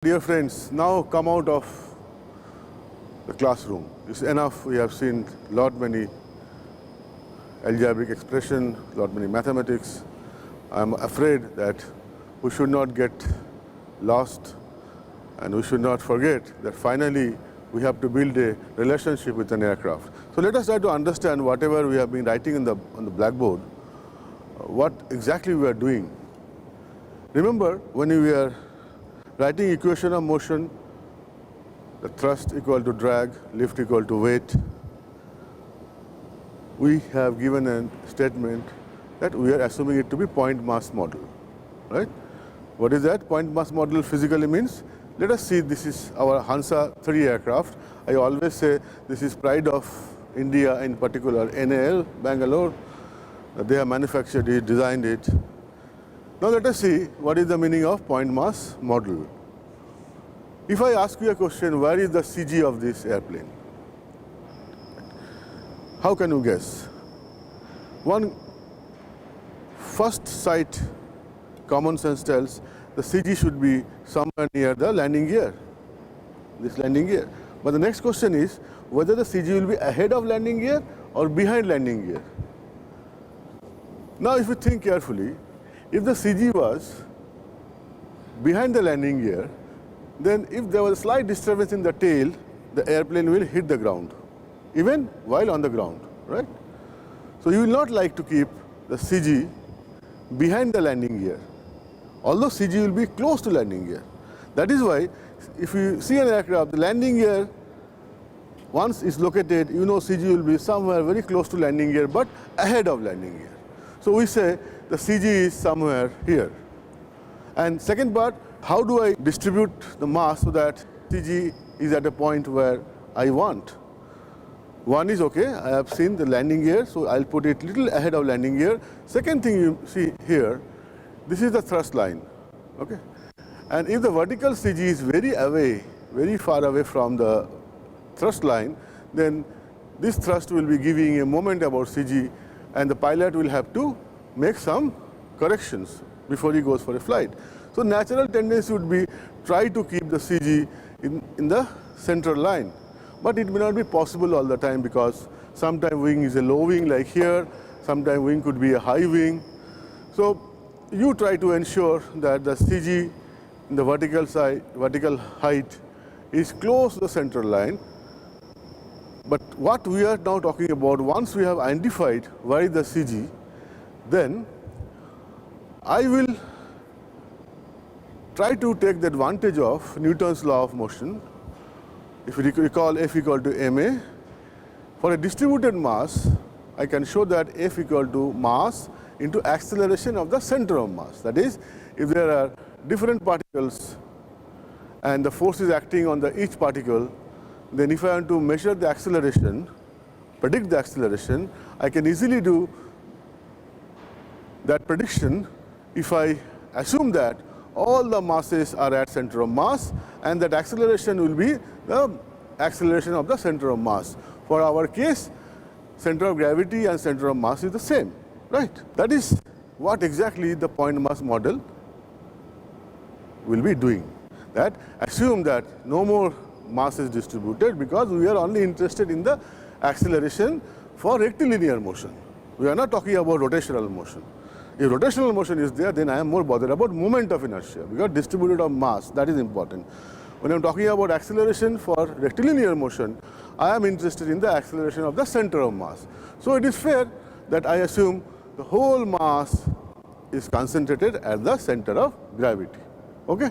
Dear friends, now come out of the classroom. It's enough. We have seen lot many algebraic expression, lot many mathematics. I'm afraid that we should not get lost, and we should not forget that finally we have to build a relationship with an aircraft. So let us try to understand whatever we have been writing on the blackboard, what exactly we are doing. Remember, when we are writing equation of motion, the thrust equal to drag, lift equal to weight, we have given a statement that we are assuming it to be point mass model, right? What is that? Point mass model physically means, let us see, this is our Hansa 3 aircraft. I always say this is pride of India, in particular NAL, Bangalore. They have manufactured it, designed it. Now let us see what is the meaning of point mass model. If I ask you a question, where is the CG of this airplane? How can you guess? One first sight common sense tells the CG should be somewhere near the landing gear, this landing gear. But the next question is whether the CG will be ahead of landing gear or behind landing gear. Now if you think carefully, if the CG was behind the landing gear, then if there was a slight disturbance in the tail, the airplane will hit the ground, even while on the ground, right? So you will not like to keep the CG behind the landing gear, although CG will be close to landing gear. That is why if you see an aircraft, the landing gear, once it's located, you know CG will be somewhere very close to landing gear, but ahead of landing gear. So we say the CG is somewhere here. And second part, how do I distribute the mass so that CG is at a point where I want? One is okay, I have seen the landing gear, so I'll put it little ahead of landing gear. Second thing you see here, this is the thrust line, okay? And if the vertical CG is very away, very far away from the thrust line, then this thrust will be giving a moment about CG, and the pilot will have to make some corrections before he goes for a flight. So natural tendency would be try to keep the CG in the central line. But it may not be possible all the time, because sometimes wing is a low wing like here, sometimes wing could be a high wing. So you try to ensure that the CG in the vertical side, vertical height is close to the central line. But what we are now talking about, once we have identified where is the CG, then I will try to take the advantage of Newton's law of motion. If you recall F equal to ma, for a distributed mass, I can show that F equal to mass into acceleration of the center of mass. That is, if there are different particles and the force is acting on each particle, then if I want to measure the acceleration, predict the acceleration, I can easily do that prediction if I assume that all the masses are at center of mass, and that acceleration will be the acceleration of the center of mass. For our case, center of gravity and center of mass is the same, right? That is what exactly the point mass model will be doing. That assume that no more mass is distributed, because we are only interested in the acceleration for rectilinear motion. We are not talking about rotational motion. If rotational motion is there, then I am more bothered about moment of inertia, because distributed of mass, that is important. When I am talking about acceleration for rectilinear motion, I am interested in the acceleration of the center of mass. So it is fair that I assume the whole mass is concentrated at the center of gravity. Okay?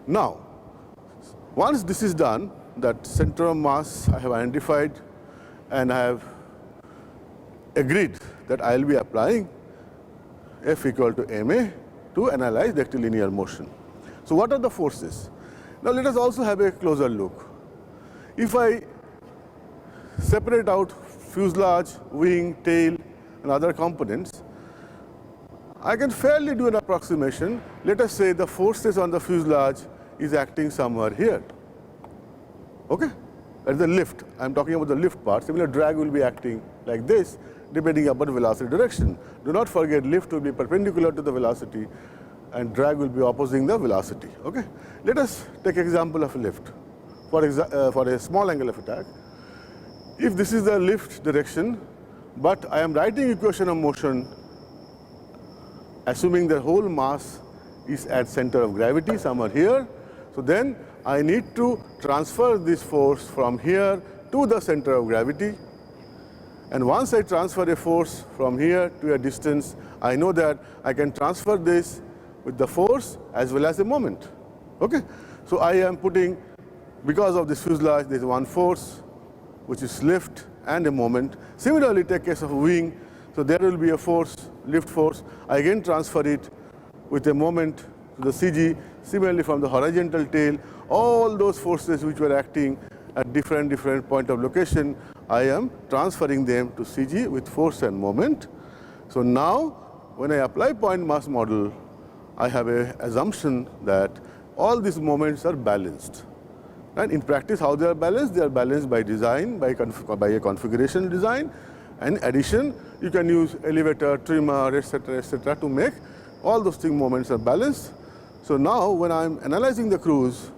Now, once this is done, that center of mass I have identified, and I have agreed that I will be applying F equal to ma to analyze rectilinear motion. So what are the forces? Now let us also have a closer look. If I separate out fuselage, wing, tail, and other components, I can fairly do an approximation. Let us say the forces on the fuselage is acting somewhere here. Okay? At the lift, I am talking about the lift part. Similar drag will be acting like this, depending upon velocity direction. Do not forget, lift will be perpendicular to the velocity and drag will be opposing the velocity. Okay? Let us take example of a lift for a small angle of attack. If this is the lift direction, but I am writing equation of motion assuming the whole mass is at center of gravity somewhere here, so then I need to transfer this force from here to the center of gravity. And once I transfer a force from here to a distance, I know that I can transfer this with the force as well as the moment. Okay? So I am putting, because of this fuselage, there is one force, which is lift and a moment. Similarly, take case of a wing. So there will be a force, lift force. I again transfer it with a moment to the CG. Similarly, from the horizontal tail, all those forces which were acting at different point of location, I am transferring them to CG with force and moment. So now, when I apply point mass model, I have an assumption that all these moments are balanced. And in practice, how they are balanced? They are balanced by design, by a configuration design. And addition, you can use elevator, trimmer, etc., to make all those things moments are balanced. So now, when I am analyzing the cruise,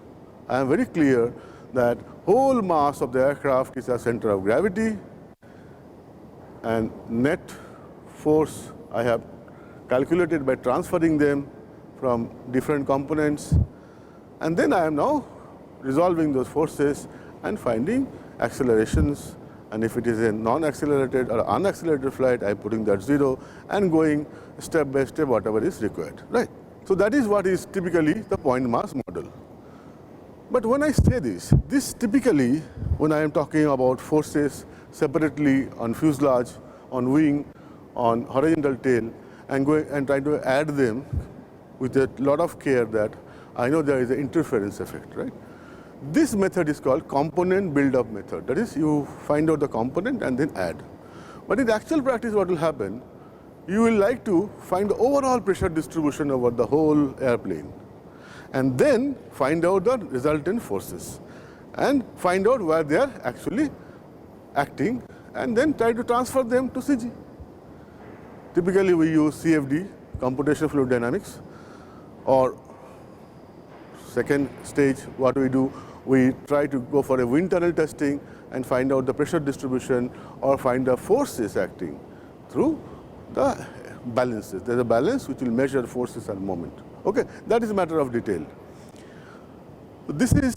I am very clear that whole mass of the aircraft is a center of gravity, and net force I have calculated by transferring them from different components, and then I am now resolving those forces and finding accelerations, and if it is a non-accelerated or unaccelerated flight, I am putting that 0 and going step by step whatever is required, right? So that is what is typically the point mass model. But when I say this typically, when I am talking about forces separately on fuselage, on wing, on horizontal tail, and going and trying to add them with a lot of care that I know there is an interference effect, right? This method is called component build-up method. That is, you find out the component and then add. But in actual practice, what will happen, you will like to find the overall pressure distribution over the whole airplane, and then find out the resultant forces, and find out where they are actually acting, and then try to transfer them to CG. Typically, we use CFD, computational fluid dynamics, or second stage, what we do, we try to go for a wind tunnel testing and find out the pressure distribution or find the forces acting through the balances. There is a balance which will measure forces and moment. Okay, that is a matter of detail. This is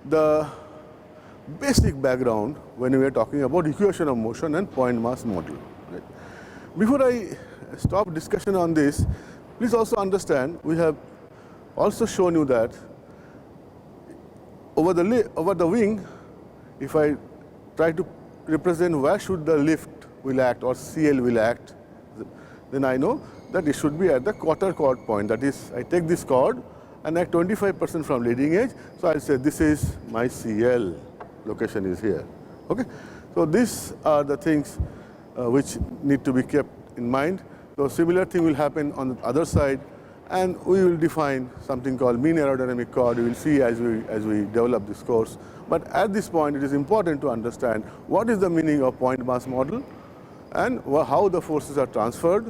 the basic background when we are talking about equation of motion and point mass model. Right? Before I stop discussion on this, please also understand we have also shown you that over the wing, if I try to represent where should the lift will act or CL will act, then I know that it should be at the quarter chord point. That is, I take this chord and act 25% from leading edge. So I'll say this is my CL, location is here. Okay? So these are the things which need to be kept in mind. So similar thing will happen on the other side, and we will define something called mean aerodynamic chord. You will see as we develop this course. But at this point, it is important to understand what is the meaning of point mass model, and how the forces are transferred,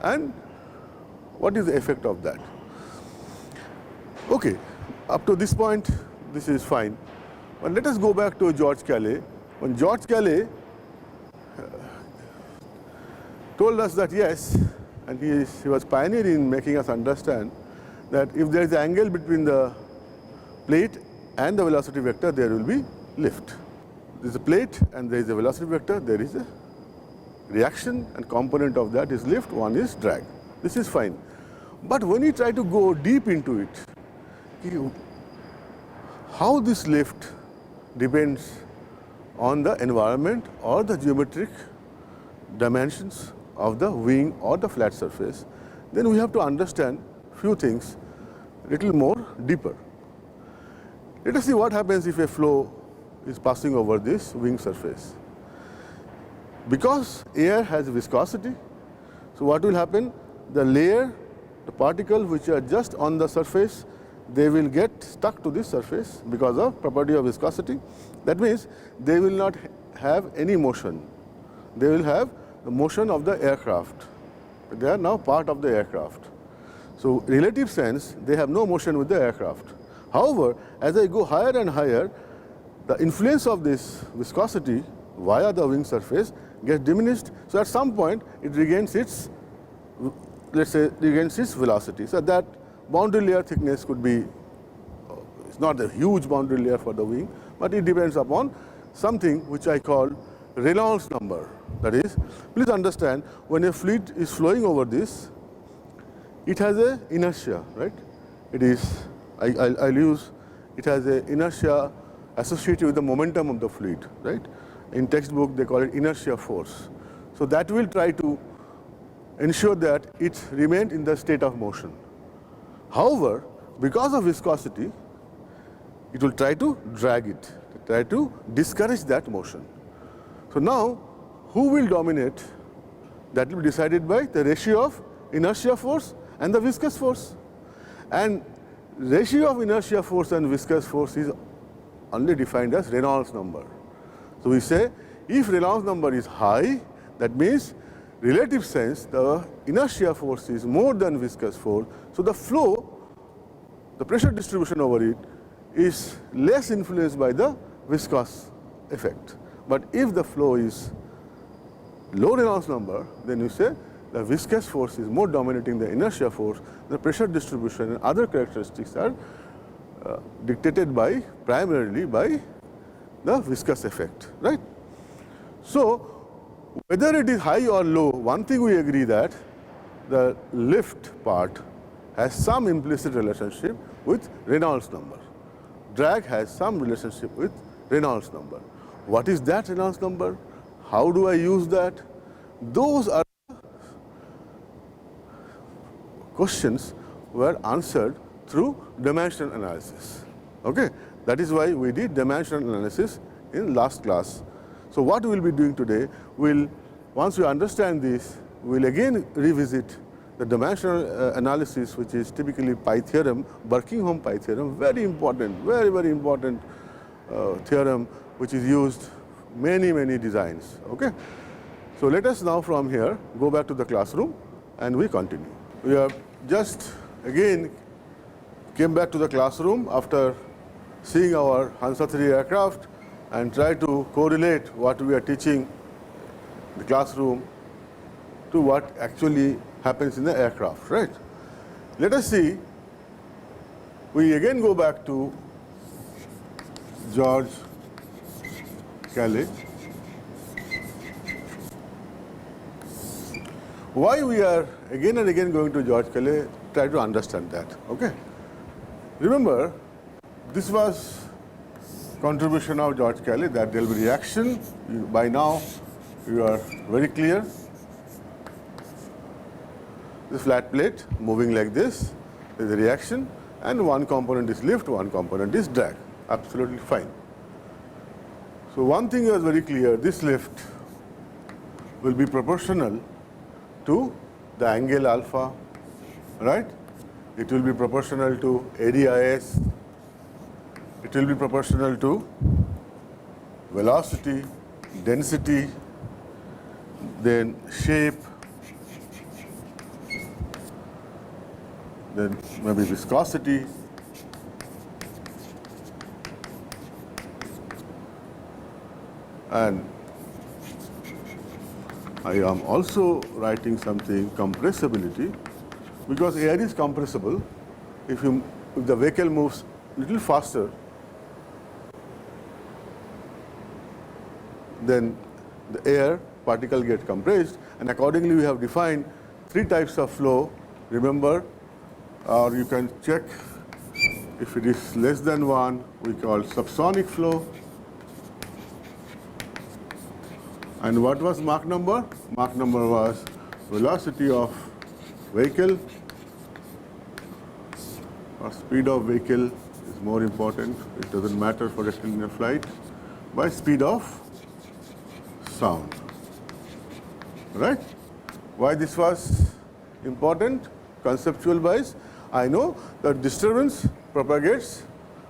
and what is the effect of that. Okay, up to this point, this is fine. But let us go back to George Calais. When George Calais told us that yes, and he was pioneer in making us understand that if there is an angle between the plate and the velocity vector, there will be lift. There is a plate and there is a velocity vector, there is a reaction, and component of that is lift, one is drag. This is fine. But when you try to go deep into it, how this lift depends on the environment or the geometric dimensions of the wing or the flat surface, then we have to understand few things little more deeper. Let us see what happens if a flow is passing over this wing surface. Because air has viscosity, so what will happen? The layer, the particles which are just on the surface, they will get stuck to this surface because of property of viscosity. That means they will not have any motion. They will have the motion of the aircraft. They are now part of the aircraft. So relative sense, they have no motion with the aircraft. However, as I go higher and higher, the influence of this viscosity via the wing surface gets diminished. So at some point, it regains its, let's say, regains its velocity. So that boundary layer thickness could be, it's not a huge boundary layer for the wing, but it depends upon something which I call Reynolds number. That is, please understand, when a fluid is flowing over this, it has a inertia, right? It is, I'll use, it has a inertia associated with the momentum of the fluid, right? In textbook, they call it inertia force. So that will try to ensure that it remained in the state of motion. However, because of viscosity, it will try to drag it, try to discourage that motion. So now, who will dominate? That will be decided by the ratio of inertia force and the viscous force. And ratio of inertia force and viscous force is only defined as Reynolds number. So we say, if Reynolds number is high, that means relative sense, the inertia force is more than viscous force. So the flow, the pressure distribution over it is less influenced by the viscous effect. But if the flow is low Reynolds number, then you say the viscous force is more dominating the inertia force. The pressure distribution and other characteristics are dictated by, primarily by the viscous effect, right? So whether it is high or low, one thing we agree that the lift part has some implicit relationship with Reynolds number. Drag has some relationship with Reynolds number. What is that Reynolds number? How do I use that? Those are questions were answered through dimensional analysis. Okay? That is why we did dimensional analysis in last class. So what we will be doing today, once we understand this, we will again revisit the dimensional analysis, which is typically pi theorem, Birkingham pi theorem, very important, very, very important theorem, which is used many designs. Okay? So let us now from here go back to the classroom and we continue. We have just again came back to the classroom after seeing our Hansa 3 aircraft and try to correlate what we are teaching in the classroom to what actually happens in the aircraft, right? Let us see, we again go back to George Calais. Why we are again and again going to George Calais? Try to understand that, okay? Remember, this was contribution of George Calais that there will be reaction. By now, you are very clear. This flat plate moving like this, there is a reaction, and one component is lift, one component is drag. Absolutely fine. So one thing is very clear, this lift will be proportional to the angle alpha, right? It will be proportional to ADIS. It will be proportional to velocity, density, then shape, then maybe viscosity, and I am also writing something compressibility, because air is compressible. If the vehicle moves a little faster, then the air particle gets compressed, and accordingly we have defined 3 types of flow. Remember, or you can check if it is less than 1, we call subsonic flow. And what was Mach number? Mach number was velocity of vehicle, or speed of vehicle is more important. It doesn't matter for rectilinear flight, by speed of sound. Right? Why this was important? Conceptual wise, I know that disturbance propagates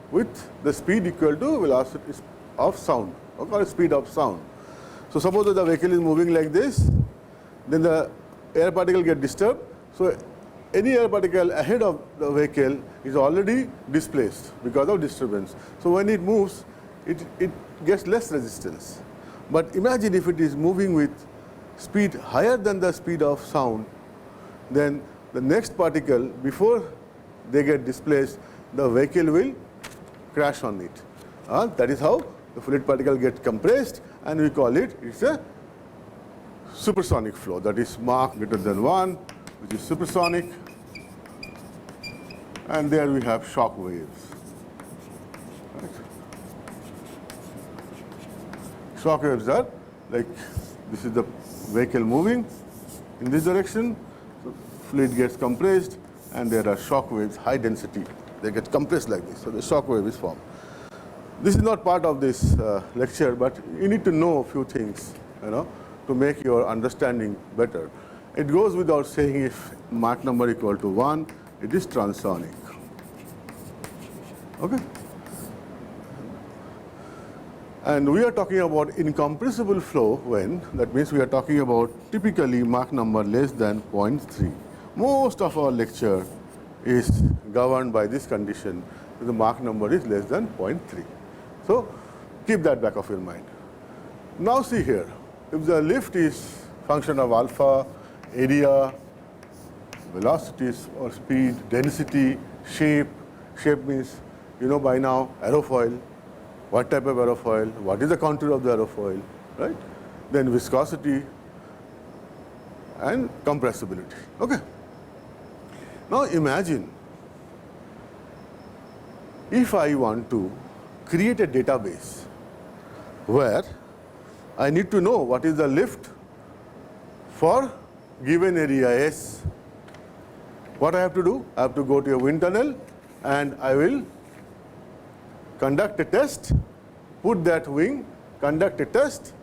with the speed equal to velocity of sound, or speed of sound. So suppose that the vehicle is moving like this, then the air particle get disturbed. So any air particle ahead of the vehicle is already displaced because of disturbance. So when it moves, it gets less resistance. But imagine if it is moving with speed higher than the speed of sound, then the next particle, before they get displaced, the vehicle will crash on it. That is how the fluid particle gets compressed, and we call it's a supersonic flow. That is Mach greater than 1, which is supersonic. And there we have shock waves. Right. Shock waves are like, this is the vehicle moving in this direction, so fluid gets compressed, and there are shock waves, high density. They get compressed like this, so the shock wave is formed. This is not part of this lecture, but you need to know a few things, to make your understanding better. It goes without saying, if Mach number equal to 1, it is transonic. Okay? And we are talking about incompressible flow when, that means we are talking about typically Mach number less than 0.3. Most of our lecture is governed by this condition. The Mach number is less than 0.3. So keep that back of your mind. Now see here, if the lift is function of alpha, area, velocities or speed, density, shape means, by now, aerofoil, what type of aerofoil, what is the contour of the aerofoil, right? Then viscosity and compressibility, okay? Now imagine if I want to create a database where I need to know what is the lift for given area S. What I have to do? I have to go to a wind tunnel and I will conduct a test, put that wing, conduct a test,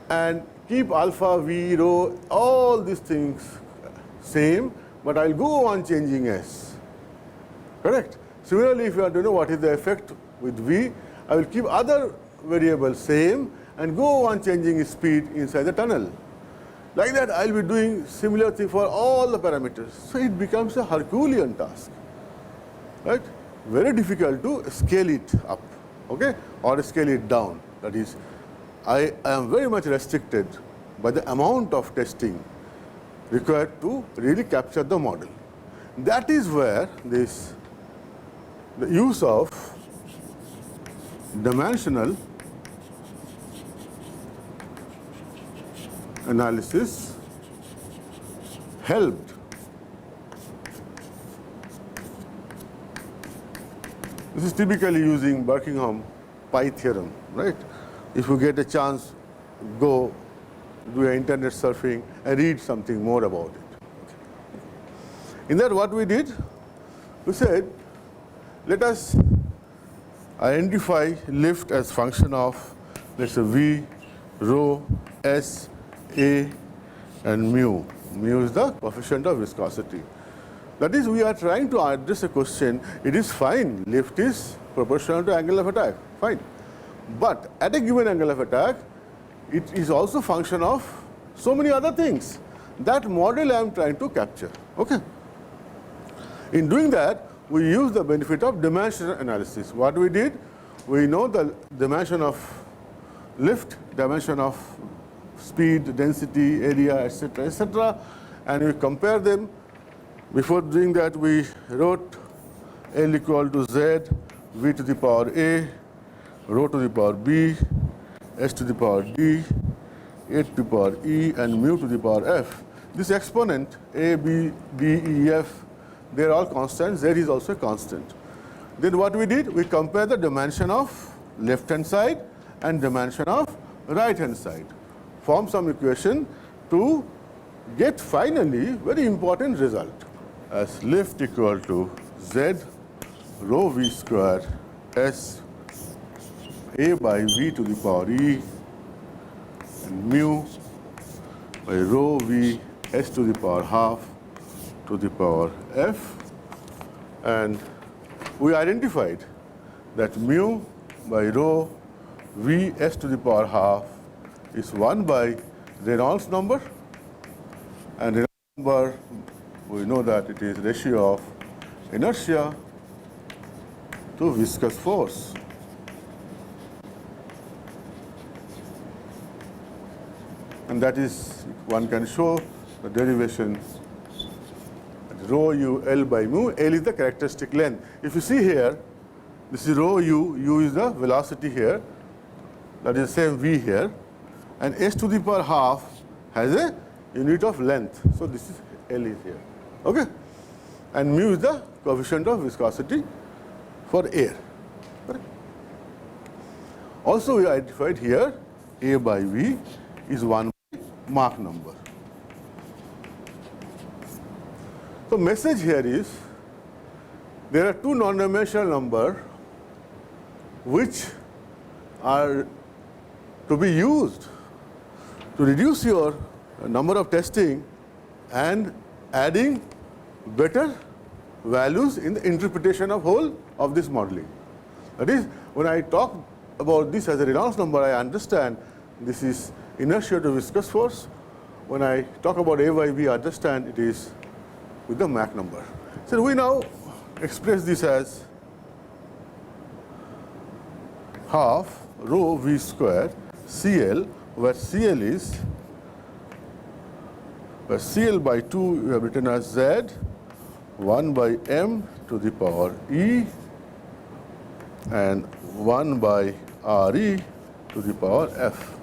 and keep alpha, V, rho, all these things same, but I'll go on changing S. Correct? Similarly, if you want to know what is the effect with V, I will keep other variables same and go on changing speed inside the tunnel. Like that, I'll be doing similar thing for all the parameters. So it becomes a Herculean task, right? Very difficult to scale it up, okay, or scale it down. That is, I am very much restricted by the amount of testing required to really capture the model. That is where the use of dimensional analysis helped. This is typically using Buckingham pi theorem, right? If you get a chance, go do internet surfing and read something more about it. In that, what we did, we said, let us identify lift as function of, let's say, V, rho, S, A, and mu. Mu is the coefficient of viscosity. That is, we are trying to address a question. It is fine, lift is proportional to angle of attack, fine. But at a given angle of attack, it is also function of so many other things. That model I am trying to capture, okay? In doing that, we use the benefit of dimensional analysis. What we did, we know the dimension of lift, dimension of speed, density, area, etc., and we compare them. Before doing that, we wrote L equal to Z, V to the power A, rho to the power B, S to the power D, A to the power E, and mu to the power F. This exponent, A, B, D, E, F, they are all constants. Z is also a constant. Then what we did, we compare the dimension of left-hand side and dimension of right-hand side. Form some equation to get finally very important result as lift equal to Z rho V square S A by V to the power E and mu by rho V S to the power half to the power F, and we identified that mu by rho V S to the power half is 1 by Reynolds number, and Reynolds number we know that it is ratio of inertia to viscous force. And that is, one can show the derivation rho u L by mu. L is the characteristic length. If you see here, this is rho u, u is the velocity here, that is the same v here, and s to the power half has a unit of length. So this is L is here. Okay? And mu is the coefficient of viscosity for air. Correct? Also we identified here A by V is 1 by Mach number. So message here is, there are two non-dimensional numbers which are to be used to reduce your number of testing and adding better values in the interpretation of whole of this modeling. That is, when I talk about this as a Reynolds number, I understand this is inertia to viscous force. When I talk about A by V, I understand it is with the Mach number. So we now express this as half rho V square CL, where CL is, where CL by 2 you have written as Z, 1 by M to the power E, and 1 by RE to the power F.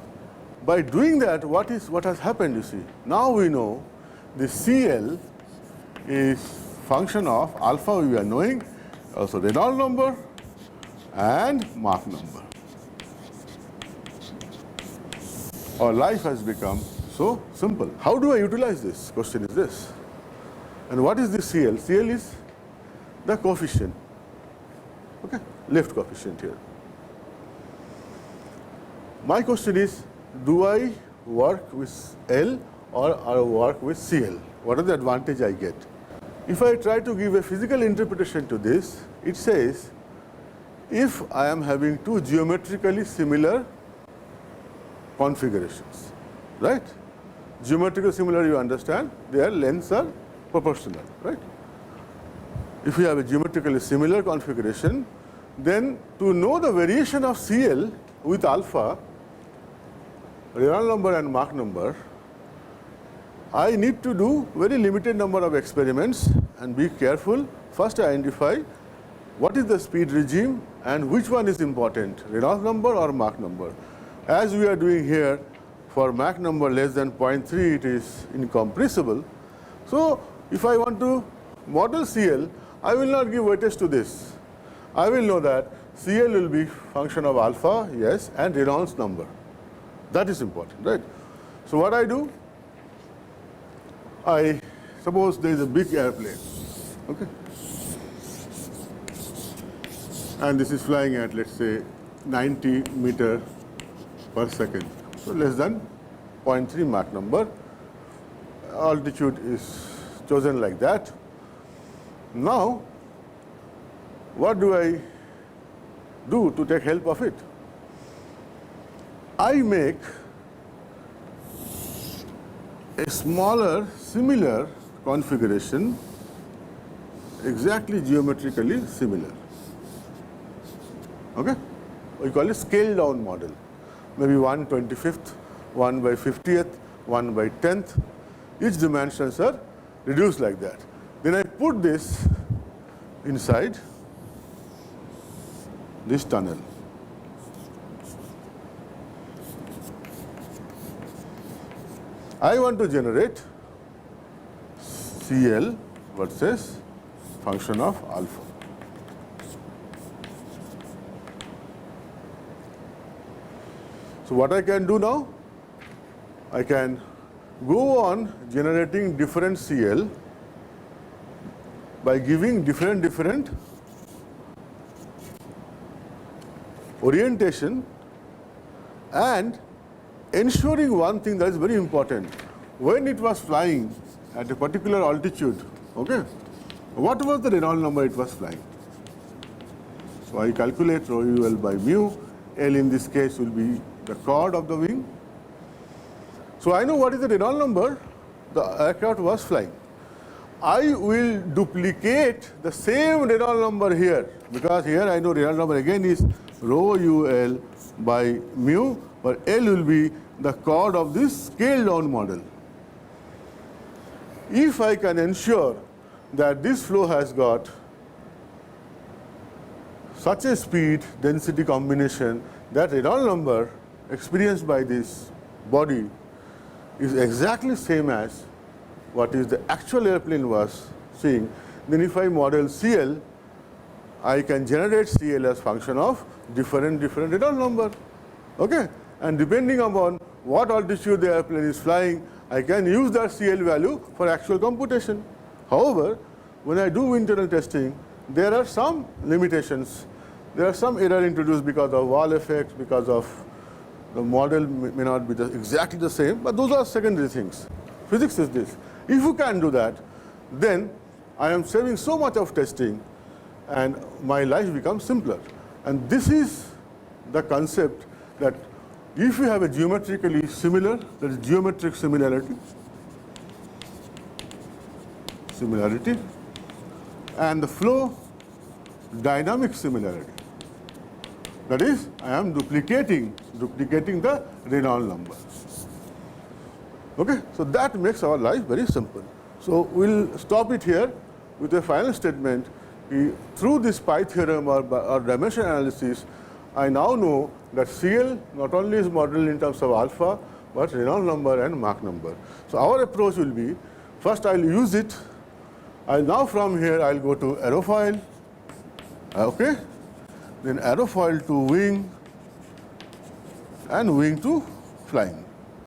By doing that, what has happened, you see? Now we know the CL is function of alpha we are knowing, also Reynolds number and Mach number. Our life has become so simple. How do I utilize this? Question is this. And what is the CL? CL is the coefficient, okay, lift coefficient here. My question is, do I work with L or I work with CL? What is the advantage I get? If I try to give a physical interpretation to this, it says, if I am having two geometrically similar configurations, right? Geometrically similar, you understand, their lengths are proportional, right? If you have a geometrically similar configuration, then to know the variation of CL with alpha, Reynolds number and Mach number, I need to do very limited number of experiments and be careful. First identify what is the speed regime and which one is important, Reynolds number or Mach number. As we are doing here, for Mach number less than 0.3, it is incompressible. So if I want to model CL, I will not give weightage to this. I will know that CL will be function of alpha, yes, and Reynolds number. That is important, right? So what I do, I suppose there is a big airplane, okay, and this is flying at, let's say, 90 meters per second, so less than 0.3 Mach number. Altitude is chosen like that. Now, what do I do to take help of it? I make a smaller, similar configuration, exactly geometrically similar. Okay? We call it scaled down model. Maybe 1/25th, 1/50th, 1/10th. Each dimensions are reduced like that. Then I put this inside this tunnel. I want to generate CL versus function of alpha. So what I can do now? I can go on generating different CL by giving different orientation and ensuring one thing that is very important. When it was flying at a particular altitude, okay, what was the Reynolds number it was flying? So I calculate rho u L by mu. L in this case will be the chord of the wing. So I know what is the Reynolds number the aircraft was flying. I will duplicate the same Reynolds number here, because here I know Reynolds number again is rho UL by mu, where L will be the chord of this scaled down model. If I can ensure that this flow has got such a speed density combination that Reynolds number experienced by this body is exactly same as what is the actual airplane was seeing, then if I model CL, I can generate CL as function of different Reynolds number. Okay? And depending upon what altitude the airplane is flying, I can use that CL value for actual computation. However, when I do internal testing, there are some limitations. There are some error introduced because of wall effect, because of the model may not be exactly the same, but those are secondary things. Physics is this. If you can do that, then I am saving so much of testing and my life becomes simpler. And this is the concept that if you have a geometrically similar, that is geometric similarity, and the flow dynamic similarity. That is, I am duplicating the Reynolds number. Okay, so that makes our life very simple. So we'll stop it here with a final statement. Through this pi theorem or dimension analysis, I now know that CL not only is modeled in terms of alpha, but Reynolds number and Mach number. So our approach will be, first I'll use it. Now from here I'll go to aerofoil. Okay, then aerofoil to wing, and wing to flying.